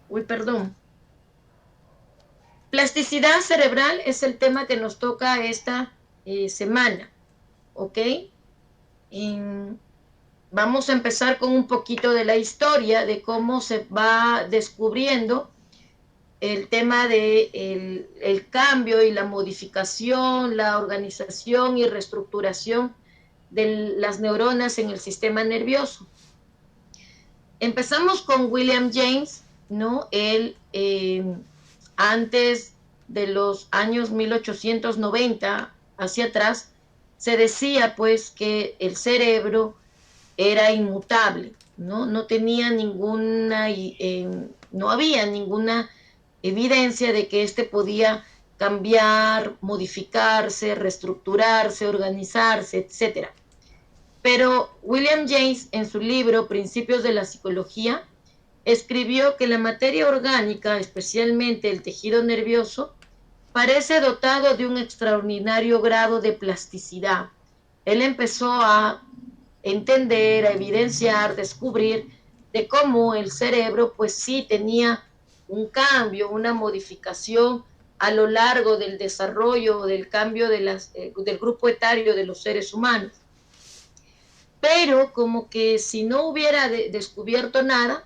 Uy, perdón. Plasticidad cerebral es el tema que nos toca esta semana, ¿ok? En, vamos a empezar con un poquito de la historia de cómo se va descubriendo el tema de el cambio y la modificación, la organización y reestructuración de las neuronas en el sistema nervioso. Empezamos con William James, ¿no? Él, antes de los años 1890 hacia atrás, se decía pues que el cerebro era inmutable, ¿no? No tenía ninguna, no había ninguna evidencia de que éste podía cambiar, modificarse, reestructurarse, organizarse, etcétera. Pero William James, en su libro Principios de la Psicología, escribió que la materia orgánica, especialmente el tejido nervioso, parece dotado de un extraordinario grado de plasticidad. Él empezó a entender, a evidenciar, descubrir de cómo el cerebro pues sí tenía un cambio, una modificación a lo largo del desarrollo, del cambio del grupo etario de los seres humanos. Pero como que si no hubiera descubierto nada,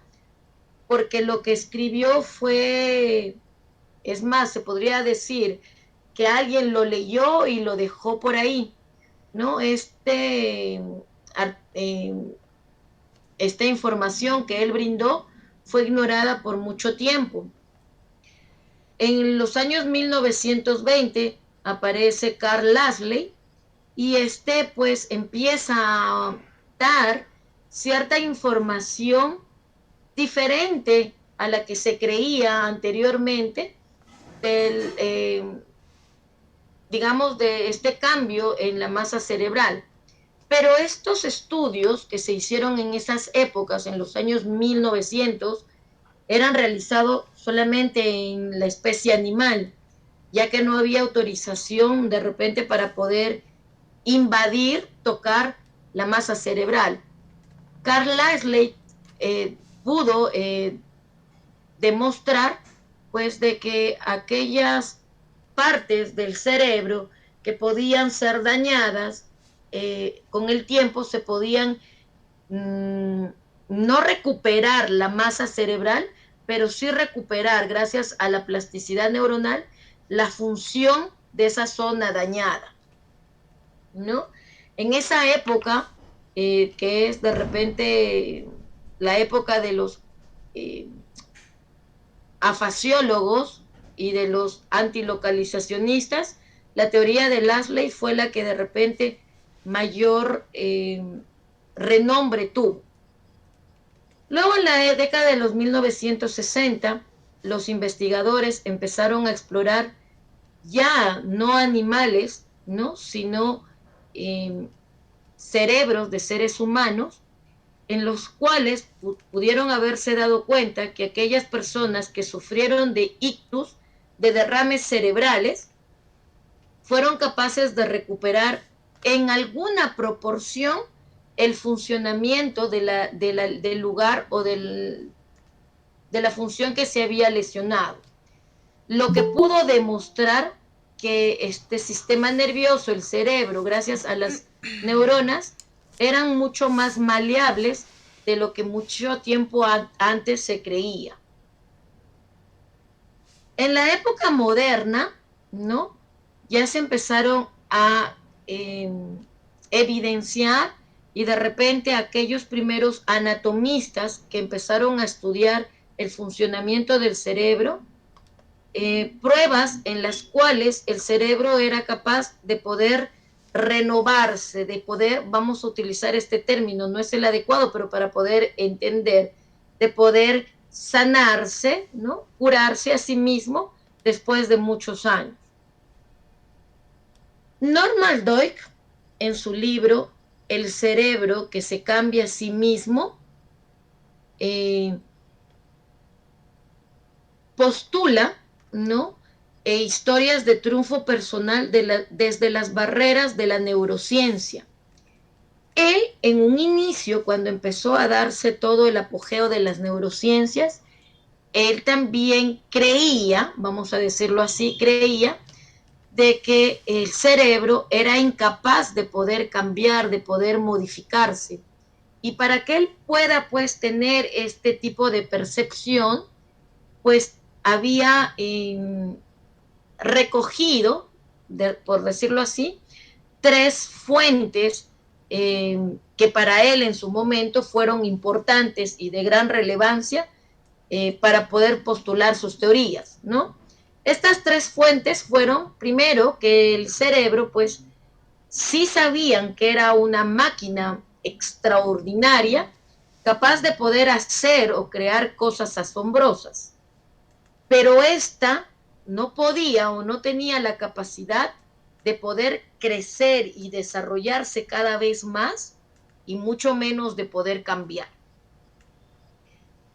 porque lo que escribió fue, es más, se podría decir que alguien lo leyó y lo dejó por ahí, ¿no? Eh, esta información que él brindó fue ignorada por mucho tiempo. En los años 1920 aparece Carl Lasley y pues empieza a dar cierta información diferente a la que se creía anteriormente del, digamos, de este cambio en la masa cerebral. Pero estos estudios que se hicieron en esas épocas, en los años 1900, eran realizados solamente en la especie animal, ya que no había autorización de repente para poder invadir, tocar la masa cerebral. Carl Lasley pudo demostrar pues de que aquellas partes del cerebro que podían ser dañadas con el tiempo se podían mmm, no recuperar la masa cerebral, pero sí recuperar, gracias a la plasticidad neuronal, la función de esa zona dañada, ¿no? En esa época, que es de repente la época de los eh, afasiólogos y de los antilocalizacionistas, la teoría de Lasley fue la que de repente mayor renombre tuvo. Luego, en la década de los 1960, los investigadores empezaron a explorar ya no animales, ¿no? Sino eh, cerebros de seres humanos, en los cuales pudieron haberse dado cuenta que aquellas personas que sufrieron de ictus, de derrames cerebrales, fueron capaces de recuperar en alguna proporción el funcionamiento del lugar o de la función que se había lesionado. Lo que pudo demostrar que este sistema nervioso, el cerebro, gracias a las neuronas, eran mucho más maleables de lo que mucho tiempo antes se creía. En la época moderna, ¿no? Ya se empezaron a evidenciar y de repente aquellos primeros anatomistas que empezaron a estudiar el funcionamiento del cerebro, pruebas en las cuales el cerebro era capaz de poder renovarse, de poder, vamos a utilizar este término, no es el adecuado, pero para poder entender, de poder sanarse, ¿no? Curarse a sí mismo después de muchos años. Norman Doig, en su libro El cerebro que se cambia a sí mismo, eh, postula, ¿no? Historias de triunfo personal desde las barreras de la neurociencia. Él, en un inicio, cuando empezó a darse todo el apogeo de las neurociencias, él también creía, vamos a decirlo así, creía de que el cerebro era incapaz de poder cambiar, de poder modificarse. Y para que él pueda pues tener este tipo de percepción, pues había recogido, por decirlo así, tres fuentes que para él en su momento fueron importantes y de gran relevancia para poder postular sus teorías, ¿no? Estas tres fuentes fueron, primero, que el cerebro, pues, sí sabían que era una máquina extraordinaria, capaz de poder hacer o crear cosas asombrosas, pero esta no podía o no tenía la capacidad de poder crecer y desarrollarse cada vez más y mucho menos de poder cambiar.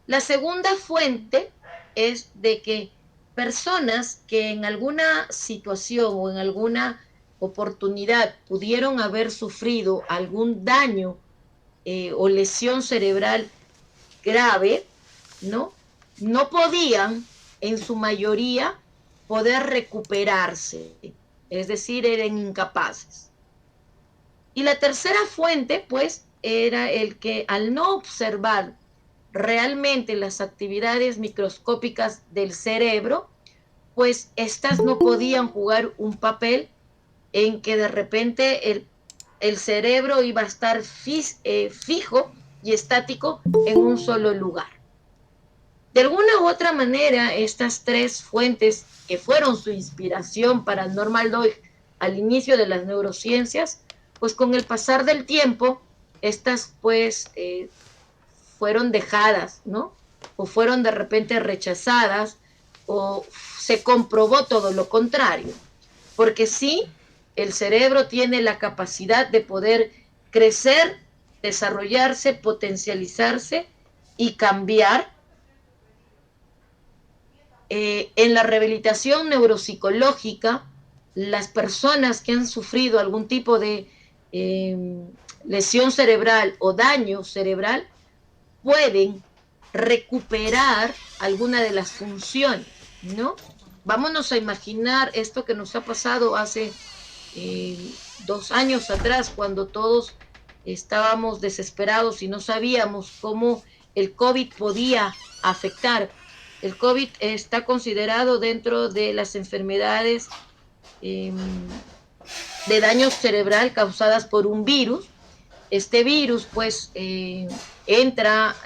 La segunda fuente es de que personas que en alguna situación o en alguna oportunidad pudieron haber sufrido algún daño o lesión cerebral grave, ¿no? No podían, en su mayoría, poder recuperarse, es decir, eran incapaces. Y la tercera fuente, pues, era el que al no observar realmente las actividades microscópicas del cerebro, pues estas no podían jugar un papel en que de repente el cerebro iba a estar fijo y estático en un solo lugar. De alguna u otra manera, estas tres fuentes que fueron su inspiración para Norman Lloyd al inicio de las neurociencias, pues con el pasar del tiempo, estas pues fueron dejadas, ¿no? O fueron de repente rechazadas, o se comprobó todo lo contrario. Porque sí, el cerebro tiene la capacidad de poder crecer, desarrollarse, potencializarse y cambiar. En la rehabilitación neuropsicológica, las personas que han sufrido algún tipo de lesión cerebral o daño cerebral pueden recuperar alguna de las funciones, ¿no? Vámonos a imaginar esto que nos ha pasado hace 2 años atrás, cuando todos estábamos desesperados y no sabíamos cómo el COVID podía afectar. El COVID está considerado dentro de las enfermedades eh, de daño cerebral causadas por un virus. Este virus pues entra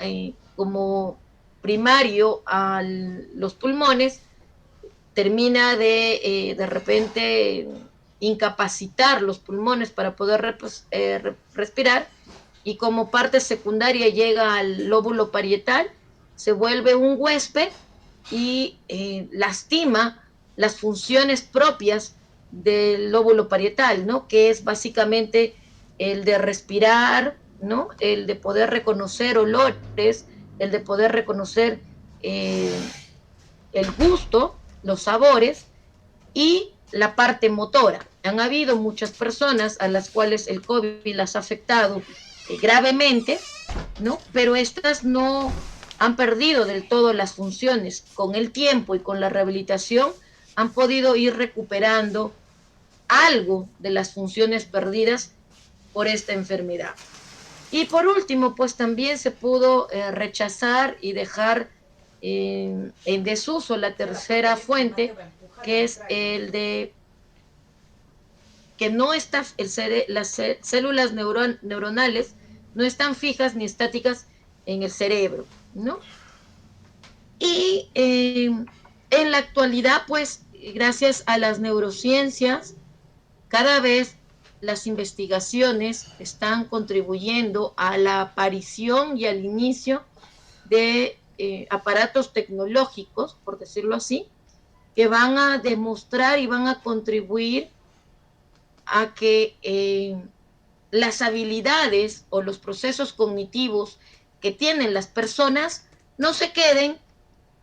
como primario a los pulmones, termina de repente incapacitar los pulmones para poder respirar, y como parte secundaria llega al lóbulo parietal, se vuelve un huésped y lastima las funciones propias del lóbulo parietal, ¿no? Que es básicamente el de respirar, ¿no? El de poder reconocer olores, el de poder reconocer el gusto, los sabores y la parte motora. Han habido muchas personas a las cuales el COVID las ha afectado gravemente, ¿no? Pero estas no han perdido del todo las funciones. Con el tiempo y con la rehabilitación han podido ir recuperando algo de las funciones perdidas por esta enfermedad. Y por último, pues también se pudo rechazar y dejar en desuso la tercera fuente, que es el de que no está las células neuronales no están fijas ni estáticas en el cerebro, ¿no? Y en la actualidad, pues, gracias a las neurociencias, cada vez las investigaciones están contribuyendo a la aparición y al inicio de aparatos tecnológicos, por decirlo así, que van a demostrar y van a contribuir a que las habilidades o los procesos cognitivos que tienen las personas no se queden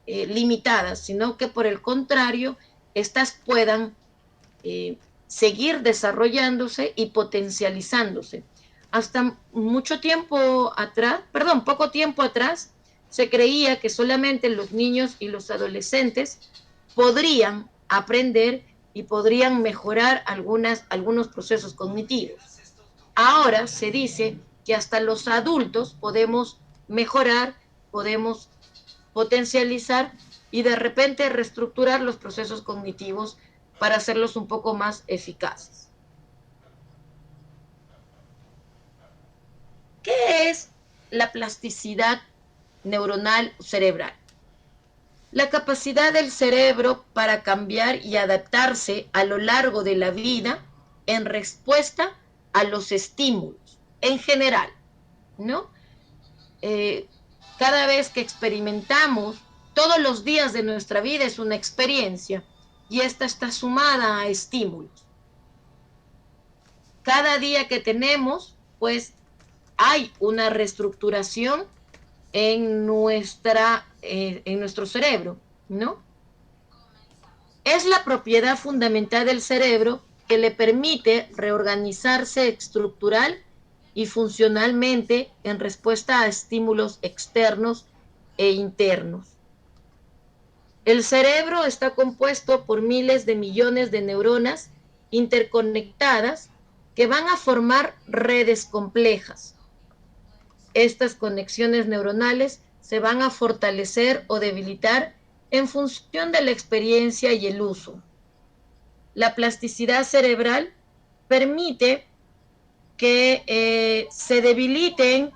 limitadas, sino que por el contrario, estas puedan seguir desarrollándose y potencializándose. Hasta mucho tiempo atrás, perdón, poco tiempo atrás, se creía que solamente los niños y los adolescentes podrían aprender y podrían mejorar algunos procesos cognitivos. Ahora se dice que hasta los adultos podemos mejorar, podemos potencializar y de repente reestructurar los procesos cognitivos para hacerlos un poco más eficaces. ¿Qué es la plasticidad neuronal cerebral? La capacidad del cerebro para cambiar y adaptarse a lo largo de la vida en respuesta a los estímulos en general, ¿no? Eh, Cada vez que experimentamos, todos los días de nuestra vida es una experiencia y esta está sumada a estímulos. Cada día que tenemos, pues hay una reestructuración en nuestro cerebro, ¿no? Es la propiedad fundamental del cerebro que le permite reorganizarse estructural y funcionalmente en respuesta a estímulos externos e internos. El cerebro está compuesto por miles de millones de neuronas interconectadas que van a formar redes complejas. Estas conexiones neuronales se van a fortalecer o debilitar en función de la experiencia y el uso. La plasticidad cerebral permite que se debiliten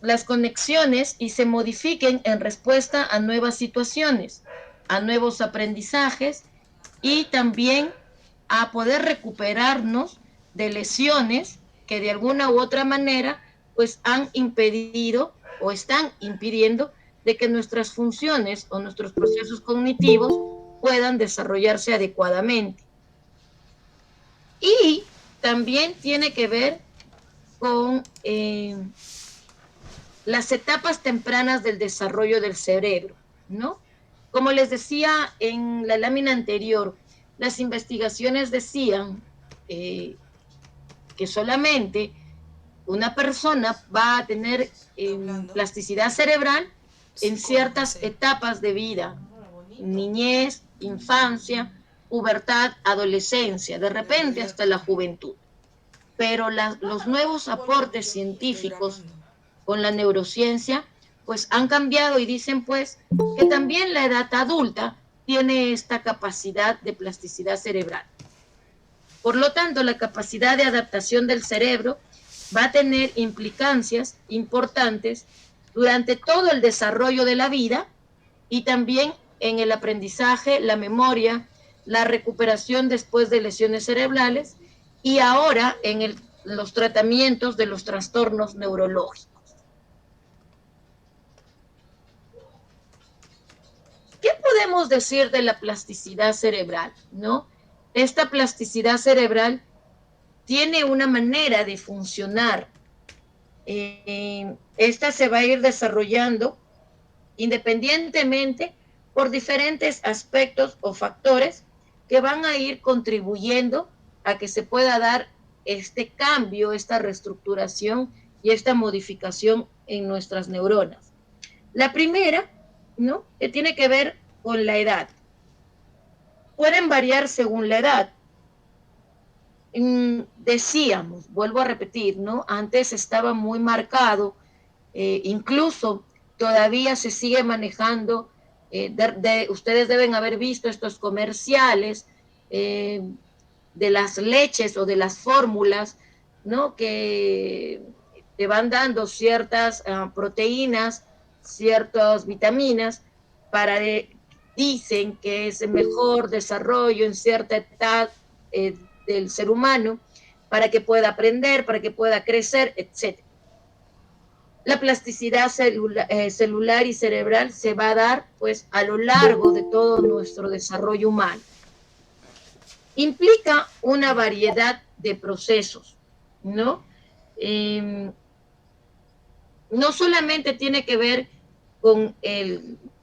las conexiones y se modifiquen en respuesta a nuevas situaciones, a nuevos aprendizajes y también a poder recuperarnos de lesiones que de alguna u otra manera pues han impedido o están impidiendo de que nuestras funciones o nuestros procesos cognitivos puedan desarrollarse adecuadamente. Y también tiene que ver con las etapas tempranas del desarrollo del cerebro, ¿no? Como les decía en la lámina anterior, las investigaciones decían que solamente una persona va a tener plasticidad cerebral en ciertas etapas de vida, niñez, infancia, pubertad, adolescencia, de repente hasta la juventud. Pero los nuevos aportes científicos con la neurociencia, pues han cambiado y dicen pues que también la edad adulta tiene esta capacidad de plasticidad cerebral. Por lo tanto, la capacidad de adaptación del cerebro va a tener implicancias importantes durante todo el desarrollo de la vida y también en el aprendizaje, la memoria, la recuperación después de lesiones cerebrales y ahora en los tratamientos de los trastornos neurológicos. ¿Qué podemos decir de la plasticidad cerebral? ¿No? Esta plasticidad cerebral tiene una manera de funcionar. Esta se va a ir desarrollando independientemente por diferentes aspectos o factores que van a ir contribuyendo a que se pueda dar este cambio, esta reestructuración y esta modificación en nuestras neuronas. La primera, ¿no? Que tiene que ver con la edad. Pueden variar según la edad. Decíamos, vuelvo a repetir, ¿no? Antes estaba muy marcado, incluso todavía se sigue manejando, ustedes deben haber visto estos comerciales de las leches o de las fórmulas, ¿no? Que te van dando ciertas proteínas, ciertas vitaminas para dicen que es el mejor desarrollo en cierta edad del ser humano para que pueda aprender, para que pueda crecer, etc. La plasticidad celular y cerebral se va a dar pues a lo largo de todo nuestro desarrollo humano. Implica una variedad de procesos, ¿no? No solamente tiene que ver con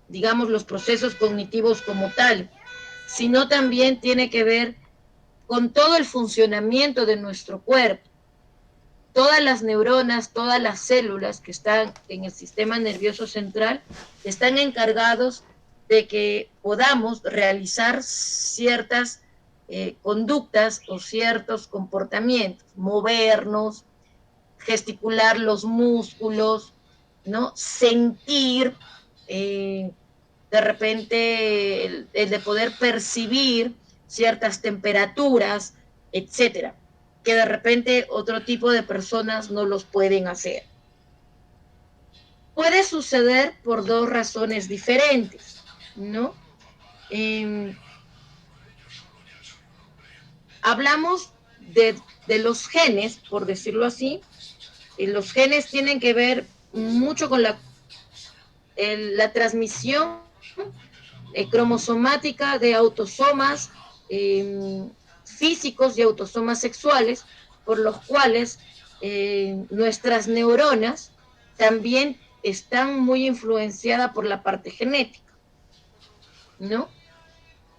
digamos, los procesos cognitivos como tal, sino también tiene que ver con todo el funcionamiento de nuestro cuerpo. todas las neuronas, todas las células que están en el sistema nervioso central están encargados de que podamos realizar ciertas conductas o ciertos comportamientos, movernos, gesticular los músculos, ¿no? Sentir, eh, de repente, el de poder percibir ciertas temperaturas, etcétera, que de repente otro tipo de personas no los pueden hacer. Puede suceder por dos razones diferentes, ¿no? Eh, hablamos de los genes, por decirlo así, y los genes tienen que ver mucho con la transmisión cromosomática de autosomas físicos y autosomas sexuales, por los cuales nuestras neuronas también están muy influenciadas por la parte genética, ¿no?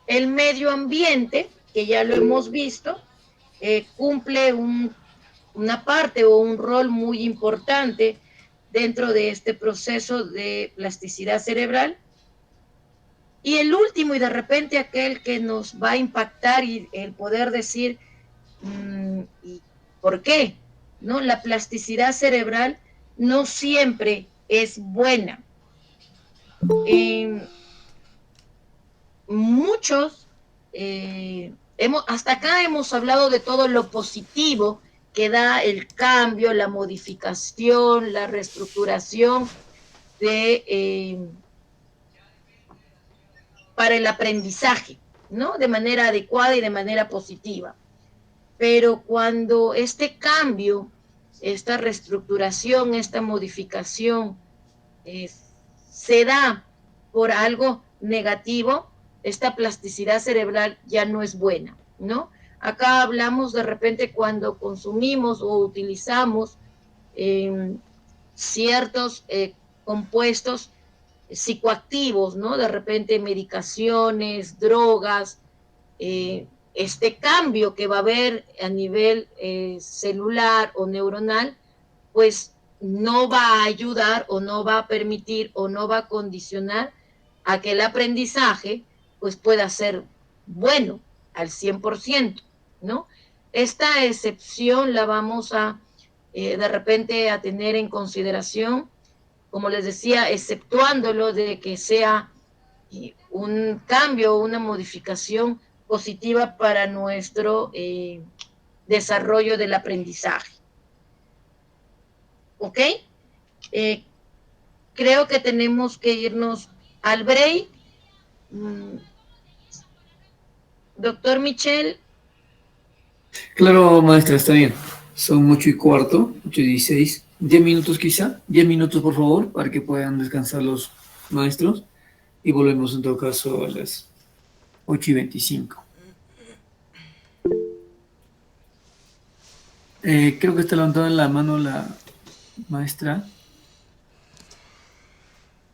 El medio ambiente, que ya lo hemos visto, cumple una parte o un rol muy importante dentro de este proceso de plasticidad cerebral. Y el último, y de repente aquel que nos va a impactar y el poder decir, ¿y por qué? ¿No? La plasticidad cerebral no siempre es buena. Muchos, hasta acá hemos hablado de todo lo positivo que da el cambio, la modificación, la reestructuración para el aprendizaje, ¿no? De manera adecuada y de manera positiva. Pero cuando este cambio, esta reestructuración, esta modificación se da por algo negativo, esta plasticidad cerebral ya no es buena, ¿no? Acá hablamos de repente cuando consumimos o utilizamos ciertos compuestos psicoactivos, ¿no? De repente medicaciones, drogas, este cambio que va a haber a nivel celular o neuronal, pues no va a ayudar o no va a permitir o no va a condicionar a que el aprendizaje pues pueda ser bueno al 100%, ¿no? Esta excepción la vamos a de repente a tener en consideración, como les decía, exceptuándolo de que sea un cambio, una modificación positiva para nuestro desarrollo del aprendizaje. ¿Ok? Eh, creo que tenemos que irnos al break. Doctor Michel. Claro, maestra, está bien. Son 8:15, 8:16. 10 minutos quizá. 10 minutos, por favor, para que puedan descansar los maestros. Y volvemos en todo caso a las 8:25. Creo que está levantada la mano la maestra.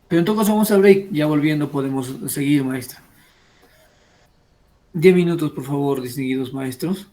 Pero en todo caso vamos al break. Ya volviendo podemos seguir, maestra. 10 minutos, por favor, distinguidos maestros.